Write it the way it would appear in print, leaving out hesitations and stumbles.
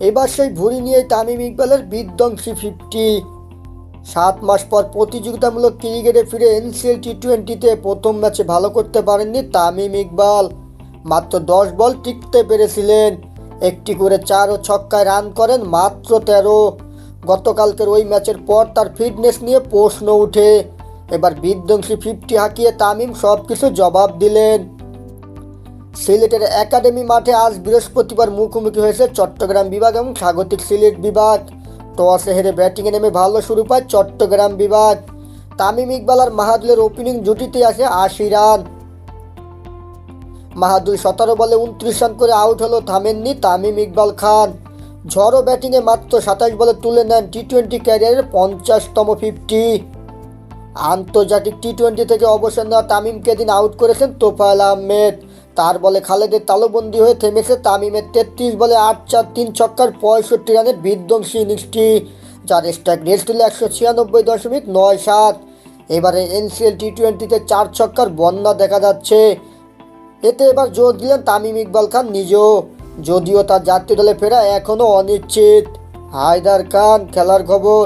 এবার সেই ভুঁড়ি নিয়ে তামিম ইকবালের বিধ্বংসী 50। 7 মাস পর প্রতিযোগিতামূলক ক্রিকেটে ফিরে এনসিএল টি-20তে প্রথম ম্যাচে ভালো করতে পারেননি তামিম ইকবাল। মাত্র 10 বল টিকতে পেরেছিলেন। একটি করে 4 ও ছক্কায় রান করেন মাত্র 13। গতকালকের ওই ম্যাচের পর তার ফিটনেস নিয়ে প্রশ্ন উঠে। এবার বিধ্বংসী 50 হাঁকিয়ে তামিম সব কিছু জবাব দিলেন। সিলেটের একাডেমি মাঠে আজ বৃহস্পতিবার মুখোমুখি হয়েছে চট্টগ্রাম বিভাগ এবং স্বাগতিক সিলেট বিভাগ। টসে হেরে ব্যাটিংয়ে নেমে ভালো শুরু পায় চট্টগ্রাম বিভাগ। তামিম ইকবাল আর মাহাদুলের ওপেনিং জুটিতে আসে 80 রান। মাহাদুল 17 বলে 29 রান করে আউট হলো থামেননি তামিম ইকবাল খান। ঝড়ো ব্যাটিংয়ে মাত্র 27 বলে তুলে নেন টি-20 ক্যারিয়ারের 50তম 50। আন্তর্জাতিক টি-20 থেকে অবসর নেওয়া তামিমকে দিন আউট করেছেন তোফায়েল আহমেদ। তার বলে খালেদের তালুবন্দি হয়ে থেমেছে তামিমের 33 বলে 8-4 3 ছক্কার 65 রানের বিধ্বংসী ইনিংসটি, যার স্ট্রাইক রেট ছিল 196.97। এবারে এনসিএল টি-20তে 4 ছক্কার বন্যা দেখা যাচ্ছে। এতে এবার জোর দিলেন তামিম ইকবাল খান নিজেও, যদিও তার জাতীয় দলে ফেরা এখনও অনিশ্চিত। হায়দার খান, খেলার খবর।